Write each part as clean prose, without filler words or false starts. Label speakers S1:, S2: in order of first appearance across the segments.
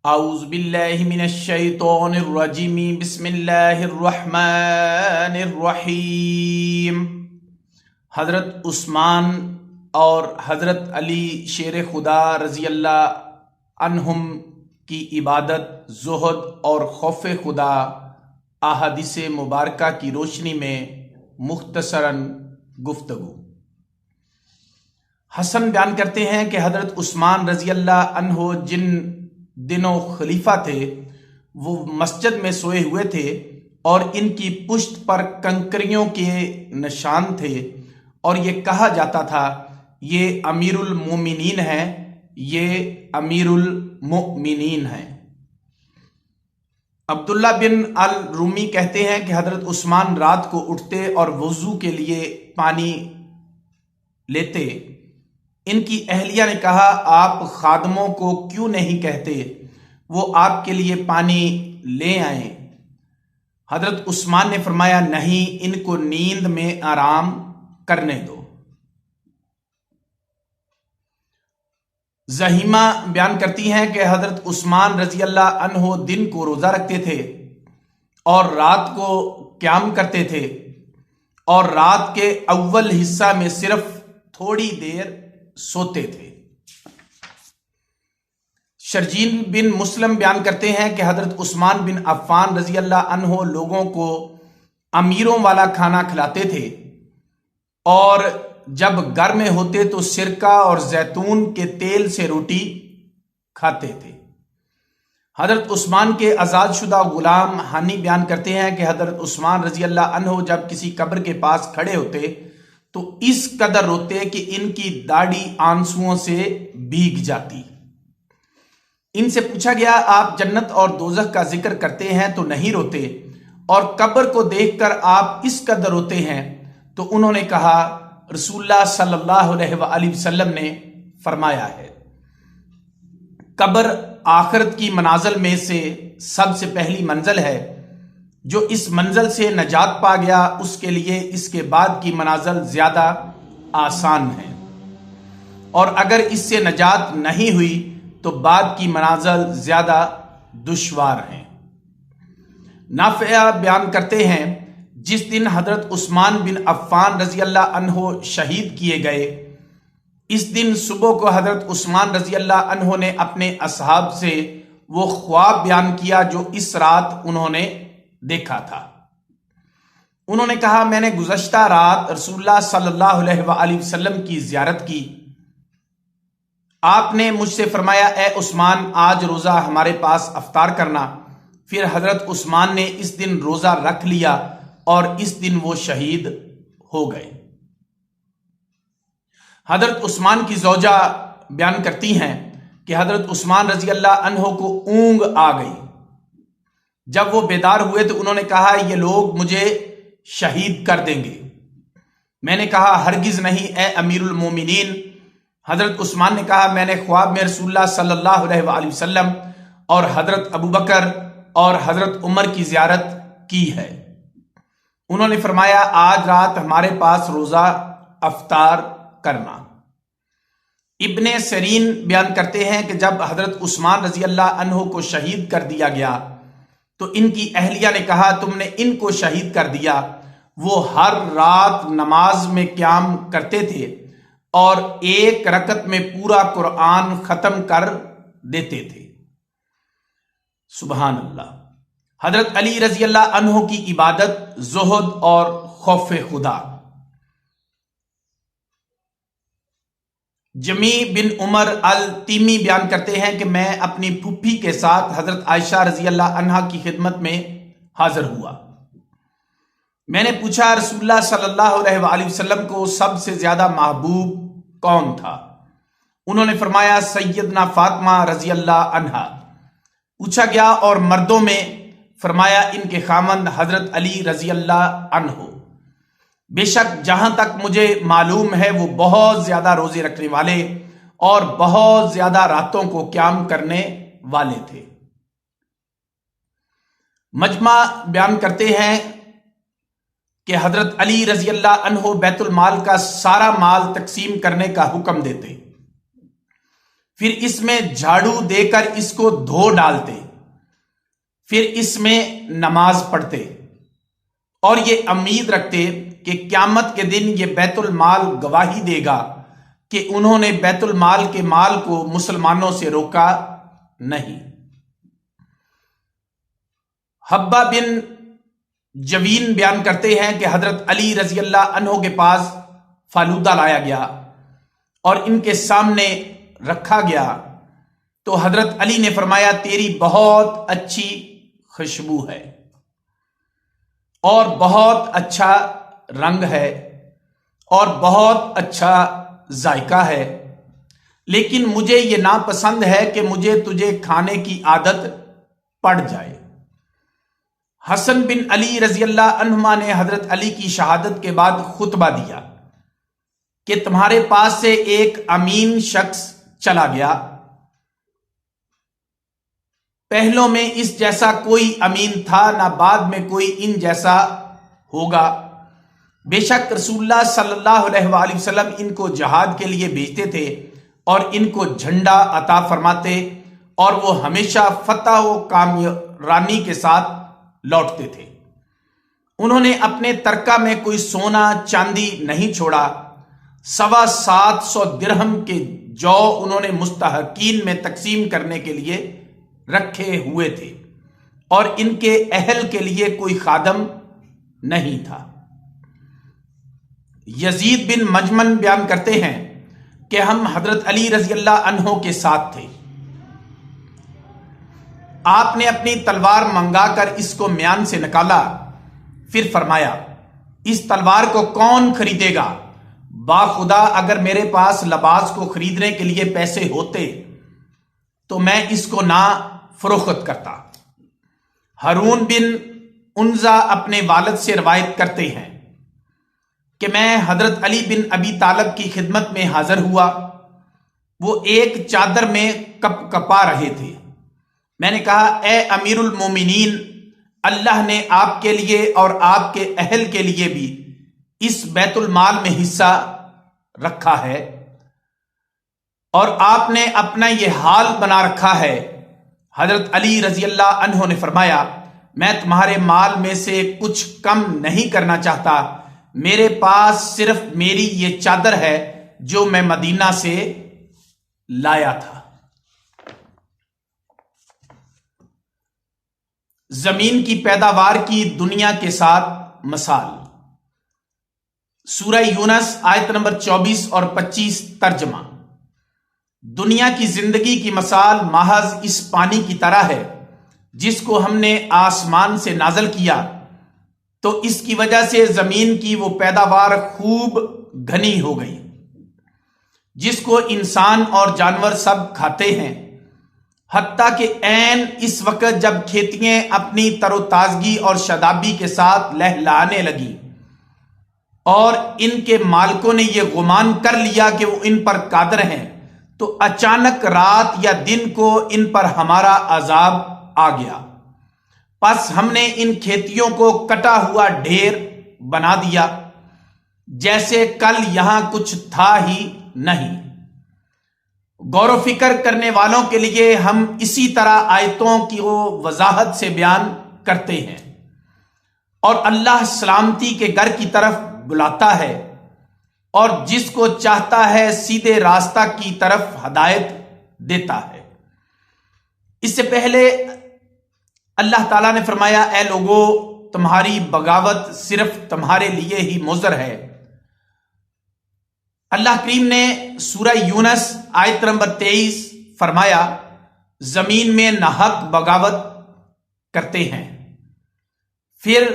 S1: اعوذ باللہ من الشیطان الرجیم بسم اللہ الرحمن الرحیم۔ حضرت عثمان اور حضرت علی شیر خدا رضی اللہ عنہم کی عبادت، زہد اور خوف خدا احادیث مبارکہ کی روشنی میں مختصراً گفتگو۔ حسن بیان کرتے ہیں کہ حضرت عثمان رضی اللہ عنہ جن دنوں خلیفہ تھے وہ مسجد میں سوئے ہوئے تھے اور ان کی پشت پر کنکریوں کے نشان تھے، اور یہ کہا جاتا تھا یہ امیر المومنین ہیں، یہ امیر المؤمنین ہیں۔ عبداللہ بن الرومی کہتے ہیں کہ حضرت عثمان رات کو اٹھتے اور وضو کے لیے پانی لیتے۔ ان کی اہلیہ نے کہا آپ خادموں کو کیوں نہیں کہتے وہ آپ کے لیے پانی لے آئیں؟ حضرت عثمان نے فرمایا نہیں، ان کو نیند میں آرام کرنے دو۔ زہیمہ بیان کرتی ہیں کہ حضرت عثمان رضی اللہ عنہ دن کو روزہ رکھتے تھے اور رات کو قیام کرتے تھے، اور رات کے اول حصہ میں صرف تھوڑی دیر سوتے تھے۔ شرجیل بن مسلم بیان کرتے ہیں کہ حضرت عثمان بن عفان رضی اللہ عنہ لوگوں کو امیروں والا کھانا کھلاتے تھے، اور جب گھر میں ہوتے تو سرکہ اور زیتون کے تیل سے روٹی کھاتے تھے۔ حضرت عثمان کے آزاد شدہ غلام ہانی بیان کرتے ہیں کہ حضرت عثمان رضی اللہ عنہ جب کسی قبر کے پاس کھڑے ہوتے تو اس قدر روتے کہ ان کی داڑھی آنسوؤں سے بھیگ جاتی۔ ان سے پوچھا گیا آپ جنت اور دوزخ کا ذکر کرتے ہیں تو نہیں روتے، اور قبر کو دیکھ کر آپ اس قدر روتے ہیں؟ تو انہوں نے کہا رسول اللہ صلی اللہ علیہ وآلہ وسلم نے فرمایا ہے قبر آخرت کی منازل میں سے سب سے پہلی منزل ہے، جو اس منزل سے نجات پا گیا اس کے لیے اس کے بعد کی منازل زیادہ آسان ہے، اور اگر اس سے نجات نہیں ہوئی تو بعد کی منازل زیادہ دشوار ہیں۔ نافع بیان کرتے ہیں جس دن حضرت عثمان بن عفان رضی اللہ عنہ شہید کیے گئے، اس دن صبح کو حضرت عثمان رضی اللہ عنہ نے اپنے اصحاب سے وہ خواب بیان کیا جو اس رات انہوں نے دیکھا تھا۔ انہوں نے کہا میں نے گزشتہ رات رسول اللہ صلی اللہ علیہ وآلہ وسلم کی زیارت کی، آپ نے مجھ سے فرمایا اے عثمان آج روزہ ہمارے پاس افطار کرنا۔ پھر حضرت عثمان نے اس دن روزہ رکھ لیا اور اس دن وہ شہید ہو گئے۔ حضرت عثمان کی زوجہ بیان کرتی ہیں کہ حضرت عثمان رضی اللہ عنہ کو اونگ آ گئی۔ جب وہ بیدار ہوئے تو انہوں نے کہا یہ لوگ مجھے شہید کر دیں گے۔ میں نے کہا ہرگز نہیں اے امیر المومنین۔ حضرت عثمان نے کہا میں نے خواب میں رسول اللہ صلی اللہ علیہ وآلہ وسلم اور حضرت ابوبکر اور حضرت عمر کی زیارت کی ہے۔ انہوں نے فرمایا آج رات ہمارے پاس روزہ افطار کرنا۔ ابن سیرین بیان کرتے ہیں کہ جب حضرت عثمان رضی اللہ عنہ کو شہید کر دیا گیا تو ان کی اہلیہ نے کہا تم نے ان کو شہید کر دیا۔ وہ ہر رات نماز میں قیام کرتے تھے اور ایک رکعت میں پورا قرآن ختم کر دیتے تھے۔ سبحان اللہ۔ حضرت علی رضی اللہ عنہ کی عبادت، زہد اور خوف خدا۔ جمی بن عمر التیمی بیان کرتے ہیں کہ میں اپنی پھوپھی کے ساتھ حضرت عائشہ رضی اللہ عنہا کی خدمت میں حاضر ہوا۔ میں نے پوچھا رسول اللہ صلی اللہ علیہ وآلہ وسلم کو سب سے زیادہ محبوب کون تھا؟ انہوں نے فرمایا سیدنا فاطمہ رضی اللہ عنہا۔ پوچھا گیا اور مردوں میں؟ فرمایا ان کے خاوند حضرت علی رضی اللہ عنہ۔ بے شک جہاں تک مجھے معلوم ہے وہ بہت زیادہ روزے رکھنے والے اور بہت زیادہ راتوں کو قیام کرنے والے تھے۔ مجمع بیان کرتے ہیں کہ حضرت علی رضی اللہ عنہ بیت المال کا سارا مال تقسیم کرنے کا حکم دیتے، پھر اس میں جھاڑو دے کر اس کو دھو ڈالتے، پھر اس میں نماز پڑھتے اور یہ امید رکھتے کہ قیامت کے دن یہ بیت المال گواہی دے گا کہ انہوں نے بیت المال کے مال کو مسلمانوں سے روکا نہیں۔ حبہ بن جوین بیان کرتے ہیں کہ حضرت علی رضی اللہ عنہ کے پاس فالودہ لایا گیا اور ان کے سامنے رکھا گیا تو حضرت علی نے فرمایا تیری بہت اچھی خوشبو ہے اور بہت اچھا رنگ ہے اور بہت اچھا ذائقہ ہے، لیکن مجھے یہ ناپسند ہے کہ مجھے تجھے کھانے کی عادت پڑ جائے۔ حسن بن علی رضی اللہ عنہما نے حضرت علی کی شہادت کے بعد خطبہ دیا کہ تمہارے پاس سے ایک امین شخص چلا گیا، پہلوں میں اس جیسا کوئی امین تھا نہ بعد میں کوئی ان جیسا ہوگا، بے شک رسول اللہ صلی اللہ علیہ وآلہ وسلم ان کو جہاد کے لیے بھیجتے تھے اور ان کو جھنڈا عطا فرماتے اور وہ ہمیشہ فتح و کامرانی کے ساتھ لوٹتے تھے۔ انہوں نے اپنے ترکہ میں کوئی سونا چاندی نہیں چھوڑا، 750 درہم کے جو انہوں نے مستحقین میں تقسیم کرنے کے لیے رکھے ہوئے تھے اور ان کے اہل کے لیے کوئی خادم نہیں تھا۔ یزید بن مجمن بیان کرتے ہیں کہ ہم حضرت علی رضی اللہ عنہ کے ساتھ تھے، آپ نے اپنی تلوار منگا کر اس کو میان سے نکالا، پھر فرمایا اس تلوار کو کون خریدے گا؟ باخدا اگر میرے پاس لباس کو خریدنے کے لیے پیسے ہوتے تو میں اس کو نہ فروخت کرتا۔ ہارون بن عنزہ اپنے والد سے روایت کرتے ہیں کہ میں حضرت علی بن ابی طالب کی خدمت میں حاضر ہوا، وہ ایک چادر میں کپ کپا رہے تھے۔ میں نے کہا اے امیر المومنین، اللہ نے آپ کے لیے اور آپ کے اہل کے لیے بھی اس بیت المال میں حصہ رکھا ہے اور آپ نے اپنا یہ حال بنا رکھا ہے۔ حضرت علی رضی اللہ عنہ نے فرمایا میں تمہارے مال میں سے کچھ کم نہیں کرنا چاہتا، میرے پاس صرف میری یہ چادر ہے جو میں مدینہ سے لایا تھا۔ زمین کی پیداوار کی دنیا کے ساتھ مثال، سورہ یونس آیت نمبر 24 اور 25 ترجمہ۔ دنیا کی زندگی کی مثال محض اس پانی کی طرح ہے جس کو ہم نے آسمان سے نازل کیا تو اس کی وجہ سے زمین کی وہ پیداوار خوب گھنی ہو گئی جس کو انسان اور جانور سب کھاتے ہیں، حتیٰ کہ عین اس وقت جب کھیتیاں اپنی تر و تازگی اور شادابی کے ساتھ لہلہانے لگی اور ان کے مالکوں نے یہ گمان کر لیا کہ وہ ان پر قادر ہیں، تو اچانک رات یا دن کو ان پر ہمارا عذاب آ گیا، پس ہم نے ان کھیتیوں کو کٹا ہوا ڈھیر بنا دیا جیسے کل یہاں کچھ تھا ہی نہیں۔ غور و فکر کرنے والوں کے لیے ہم اسی طرح آیتوں کی وضاحت سے بیان کرتے ہیں، اور اللہ سلامتی کے گھر کی طرف بلاتا ہے اور جس کو چاہتا ہے سیدھے راستہ کی طرف ہدایت دیتا ہے۔ اس سے پہلے اللہ تعالیٰ نے فرمایا اے لوگو تمہاری بغاوت صرف تمہارے لیے ہی مضر ہے۔ اللہ کریم نے سورہ یونس آیت نمبر 23 فرمایا زمین میں ناحق بغاوت کرتے ہیں، پھر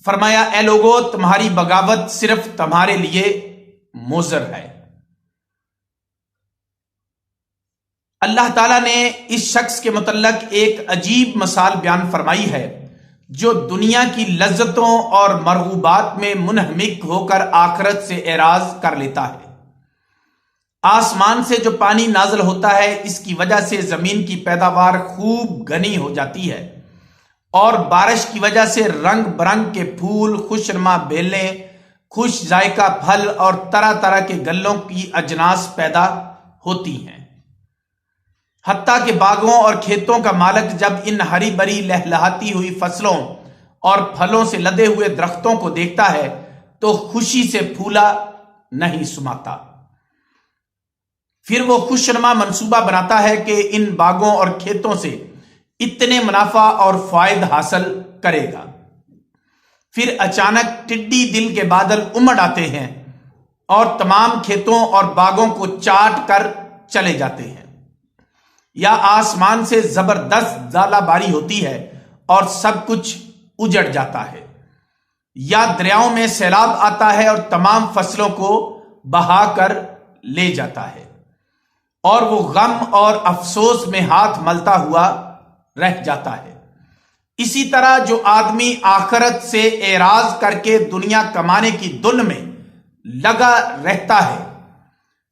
S1: فرمایا اے لوگو تمہاری بغاوت صرف تمہارے لیے مضر ہے۔ اللہ تعالیٰ نے اس شخص کے متعلق ایک عجیب مثال بیان فرمائی ہے جو دنیا کی لذتوں اور مرغوبات میں منہمک ہو کر آخرت سے اعراض کر لیتا ہے۔ آسمان سے جو پانی نازل ہوتا ہے اس کی وجہ سے زمین کی پیداوار خوب گھنی ہو جاتی ہے اور بارش کی وجہ سے رنگ برنگ کے پھول، خوشنما بیلیں، خوش ذائقہ پھل اور طرح طرح کے گلوں کی اجناس پیدا ہوتی ہیں۔ حتیٰ کہ باغوں اور کھیتوں کا مالک جب ان ہری بھری لہلہاتی ہوئی فصلوں اور پھلوں سے لدے ہوئے درختوں کو دیکھتا ہے تو خوشی سے پھولا نہیں سماتا۔ پھر وہ خوشنما منصوبہ بناتا ہے کہ ان باغوں اور کھیتوں سے اتنے منافع اور فائد حاصل کرے گا۔ پھر اچانک ٹڈی دل کے بادل امڑ آتے ہیں اور تمام کھیتوں اور باغوں کو چاٹ کر چلے جاتے ہیں، یا آسمان سے زبردست ژالہ باری ہوتی ہے اور سب کچھ اجڑ جاتا ہے، یا دریاؤں میں سیلاب آتا ہے اور تمام فصلوں کو بہا کر لے جاتا ہے، اور وہ غم اور افسوس میں ہاتھ ملتا ہوا رہ جاتا ہے۔ اسی طرح جو آدمی آخرت سے اعراض کر کے دنیا کمانے کی دھن میں لگا رہتا ہے،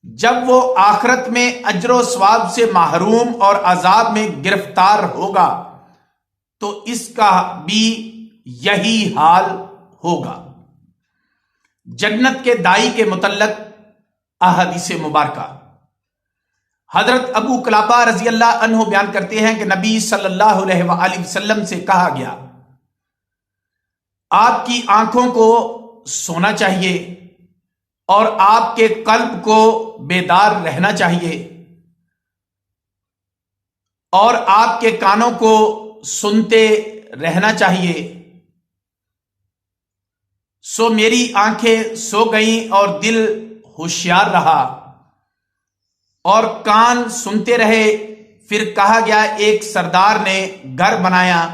S1: جب وہ آخرت میں اجر و ثواب سے محروم اور عذاب میں گرفتار ہوگا تو اس کا بھی یہی حال ہوگا۔ جنت کے دائی کے متعلق احادیث مبارکہ۔ حضرت ابو قلابہ رضی اللہ عنہ بیان کرتے ہیں کہ نبی صلی اللہ علیہ وآلہ وسلم سے کہا گیا، آپ کی آنکھوں کو سونا چاہیے اور آپ کے قلب کو بیدار رہنا چاہیے، اور آپ کے کانوں کو سنتے رہنا چاہیے۔ سو میری آنکھیں سو گئیں اور دل ہوشیار رہا اور کان سنتے رہے۔ پھر کہا گیا، ایک سردار نے گھر بنایا،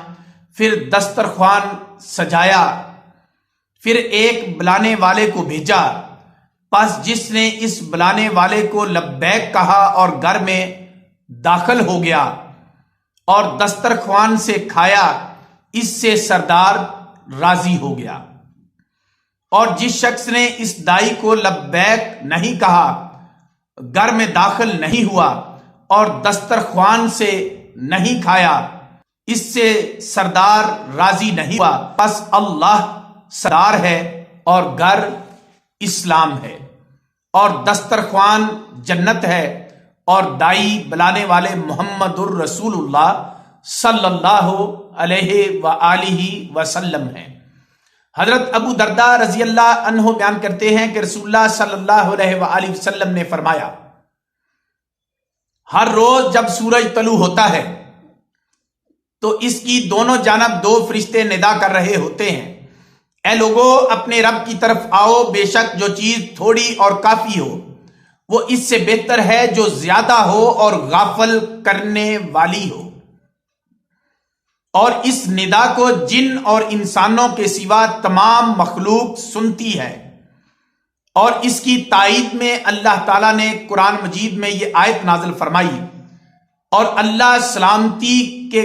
S1: پھر دسترخوان سجایا، پھر ایک بلانے والے کو بھیجا، پس جس نے اس بلانے والے کو لبیک کہا اور گھر میں داخل ہو گیا اور دسترخوان سے کھایا، اس سے سردار راضی ہو گیا۔ اور جس شخص نے اس دائی کو لبیک نہیں کہا، گھر میں داخل نہیں ہوا اور دسترخوان سے نہیں کھایا، اس سے سردار راضی نہیں ہوا۔ پس اللہ سردار ہے اور گھر اسلام ہے، اور دسترخوان جنت ہے، اور دائی بلانے والے محمد الرسول اللہ صلی اللہ علیہ وآلہ وسلم ہیں۔ حضرت ابو درداء رضی اللہ عنہ بیان کرتے ہیں کہ رسول اللہ صلی اللہ علیہ وآلہ وسلم نے فرمایا، ہر روز جب سورج طلوع ہوتا ہے تو اس کی دونوں جانب دو فرشتے ندا کر رہے ہوتے ہیں، اے لوگو اپنے رب کی طرف آؤ، بے شک جو چیز تھوڑی اور کافی ہو وہ اس سے بہتر ہے جو زیادہ ہو اور غافل کرنے والی ہو۔ اور اس ندا کو جن اور انسانوں کے سوا تمام مخلوق سنتی ہے۔ اور اس کی تائید میں اللہ تعالیٰ نے قرآن مجید میں یہ آیت نازل فرمائی، اور اللہ سلامتی کے